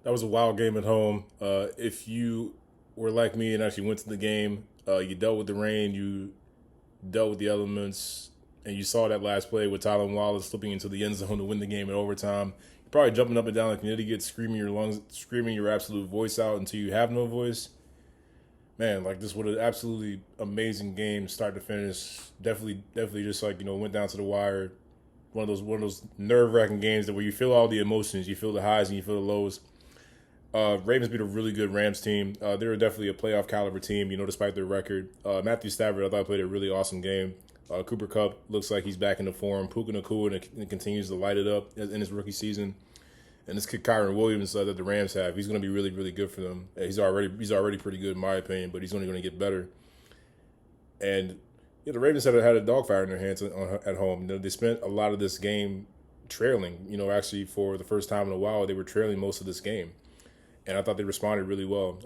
That was a wild game at home. If you were like me and actually went to the game, you dealt with the rain, you dealt with the elements, and you saw that last play with Tyler Wallace slipping into the end zone to win the game in overtime. You're probably jumping up and down like an idiot, screaming your lungs, screaming your absolute voice out until you have no voice. Man, like this was an absolutely amazing game, start to finish. Definitely, just like went down to the wire. One of those nerve wracking games that where you feel all the emotions, you feel the highs and you feel the lows. Ravens beat a really good Rams team. They were definitely a playoff caliber team, despite their record. Matthew Stafford, I thought, played a really awesome game. Cooper Kupp looks like he's back in the form. Puka Nacua and continues to light it up in his rookie season. And this kid Kyron Williams that the Rams have, he's going to be really, really good for them. He's already pretty good in my opinion, but he's only going to get better. And the Ravens had a dogfire in their hands at home. They spent a lot of this game trailing. Actually for the first time in a while, they were trailing most of this game, and I thought they responded really well.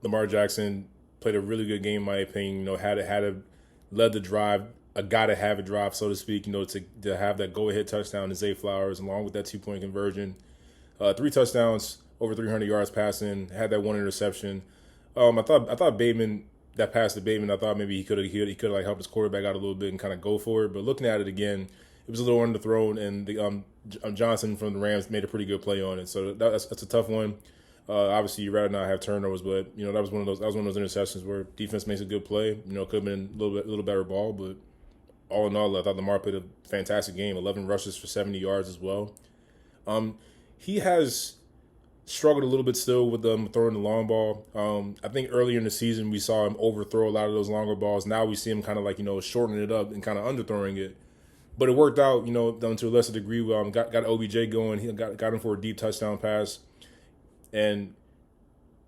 Lamar Jackson played a really good game, in my opinion. Had led the drive. A got to have a drive, so to speak. To have that go ahead touchdown to Zay Flowers, along with that 2-point conversion, 3 touchdowns, over 300 yards passing. Had that one interception. I thought Bateman, that pass to Bateman, I thought maybe he could like help his quarterback out a little bit and kind of go for it. But looking at it again, it was a little underthrown, and the Johnson from the Rams made a pretty good play on it. So that's a tough one. Obviously, you'd rather not have turnovers, but that was one of those interceptions where defense makes a good play. Could have been a little better ball, but all in all, I thought Lamar played a fantastic game. 11 rushes for 70 yards as well. He has struggled a little bit still with throwing the long ball. I think earlier in the season we saw him overthrow a lot of those longer balls. Now we see him kind of like shortening it up and kind of underthrowing it. But it worked out, to a lesser degree. Got OBJ going. He got him for a deep touchdown pass, and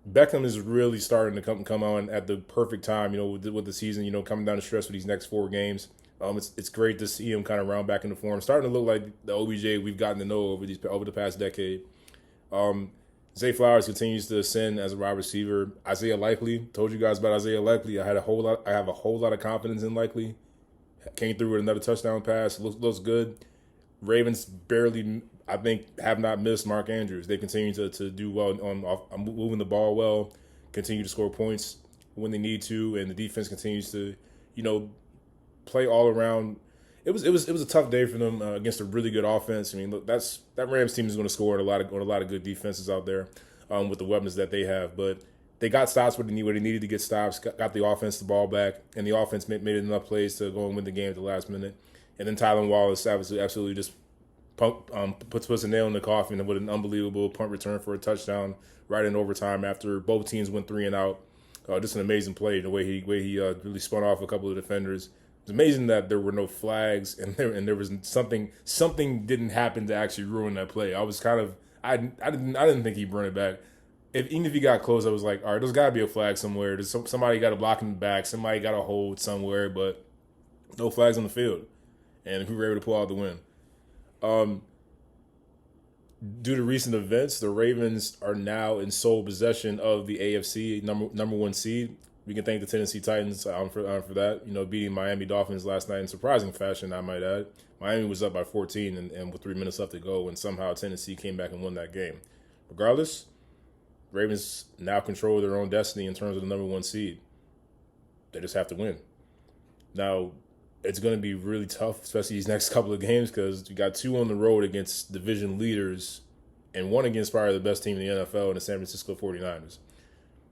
Beckham is really starting to come on at the perfect time. With the season, coming down the stretch for these next 4 games. It's great to see him kind of round back into form, starting to look like the OBJ we've gotten to know over the past decade. Zay Flowers continues to ascend as a wide receiver. Isaiah Likely, told you guys about Isaiah Likely. I have a whole lot of confidence in Likely. Came through with another touchdown pass. Looks good. Ravens barely, I think, have not missed Mark Andrews. They continue to do well on moving the ball well, continue to score points when they need to, and the defense continues to, play all around. It was a tough day for them against a really good offense. I mean, look, that Rams team is going to score on a lot of good defenses out there with the weapons that they have. But they got stops where they needed to get stops. Got the offense the ball back, and the offense made enough plays to go and win the game at the last minute. And then Tyler Wallace absolutely just puts a nail in the coffin with an unbelievable punt return for a touchdown right in overtime after both teams went 3-and-out. Just an amazing play. The way he really spun off a couple of defenders. It's amazing that there were no flags and there was something didn't happen to actually ruin that play. I was kind of I didn't think he'd run it back. Even if he got close, I was like, all right, there's got to be a flag somewhere. Somebody got a block in the back. Somebody got a hold somewhere, but no flags on the field, and we were able to pull out the win. Um, Due to recent events, the Ravens are now in sole possession of the AFC number one seed. We can thank the Tennessee Titans for that. Beating Miami Dolphins last night in surprising fashion, I might add. Miami was up by 14 and with 3 minutes left to go, and somehow Tennessee came back and won that game. Regardless, Ravens now control their own destiny in terms of the number one seed. They just have to win. Now, it's going to be really tough, especially these next couple of games, because you got 2 on the road against division leaders and 1 against probably the best team in the NFL in the San Francisco 49ers.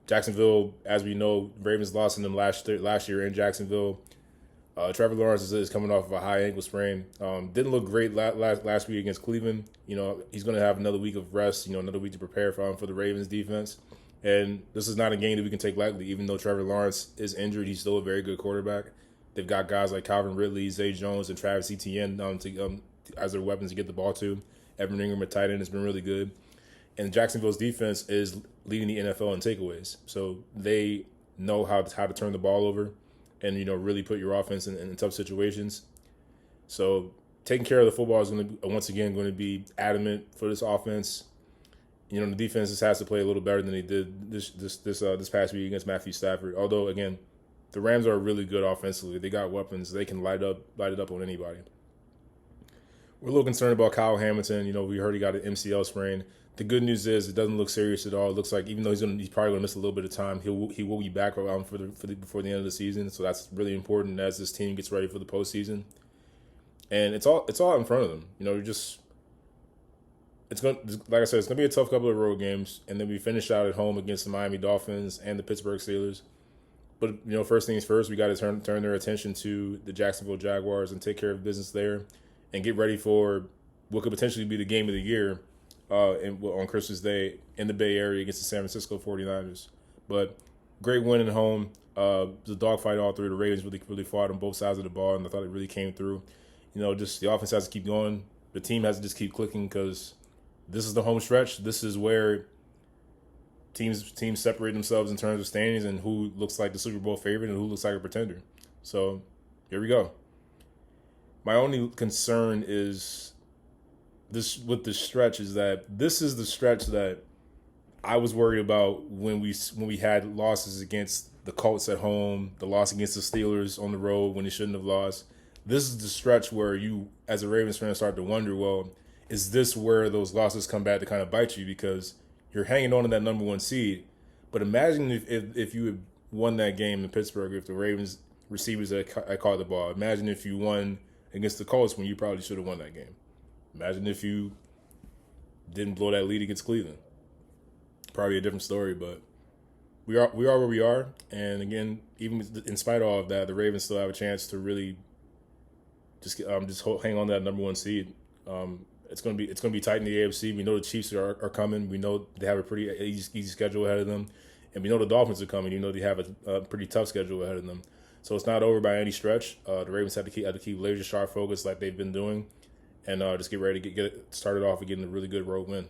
Jacksonville, as we know, Ravens lost in them last year in Jacksonville. Trevor Lawrence is coming off of a high ankle sprain. Didn't look great last week against Cleveland. He's going to have another week of rest, another week to prepare for the Ravens defense. And this is not a game that we can take lightly. Even though Trevor Lawrence is injured, he's still a very good quarterback. They've got guys like Calvin Ridley, Zay Jones, and Travis Etienne as their weapons to get the ball to. Evan Ingram at tight end has been really good. And Jacksonville's defense is leading the NFL in takeaways. So they know how to turn the ball over and, really put your offense in tough situations. So taking care of the football is once again going to be adamant for this offense. The defense just has to play a little better than they did this past week against Matthew Stafford. Although, again, the Rams are really good offensively. They got weapons. They can light it up on anybody. We're a little concerned about Kyle Hamilton. We heard he got an MCL sprain. The good news is it doesn't look serious at all. It looks like even though he's probably going to miss a little bit of time, he will be back around before the end of the season. So that's really important as this team gets ready for the postseason. And it's all in front of them. It's going, like I said, it's going to be a tough couple of road games, and then we finish out at home against the Miami Dolphins and the Pittsburgh Steelers. But first things first, we got to turn their attention to the Jacksonville Jaguars and take care of business there, and get ready for what could potentially be the game of the year on Christmas Day in the Bay Area against the San Francisco 49ers. But great win at home. The dogfight all through. The Ravens really fought on both sides of the ball, and I thought it really came through. Just the offense has to keep going. The team has to just keep clicking because this is the home stretch. This is where teams separate themselves in terms of standings and who looks like the Super Bowl favorite and who looks like a pretender. So here we go. My only concern is this with the stretch is that this is the stretch that I was worried about when we had losses against the Colts at home, the loss against the Steelers on the road when they shouldn't have lost. This is the stretch where you, as a Ravens fan, start to wonder, well, is this where those losses come back to kind of bite you because you're hanging on to that number one seed? But imagine if you had won that game in Pittsburgh, if the Ravens receivers had caught the ball. Imagine if you won against the Colts when you probably should have won that game. Imagine if you didn't blow that lead against Cleveland. Probably a different story, but we are where we are. And again, even in spite of all of that, the Ravens still have a chance to really just hang on to that number one seed. It's gonna be tight in the AFC. We know the Chiefs are coming. We know they have a pretty easy schedule ahead of them, and we know the Dolphins are coming. They have a pretty tough schedule ahead of them. So it's not over by any stretch. The Ravens have to keep laser sharp focus like they've been doing, and just get ready to get it started off and getting a really good road win.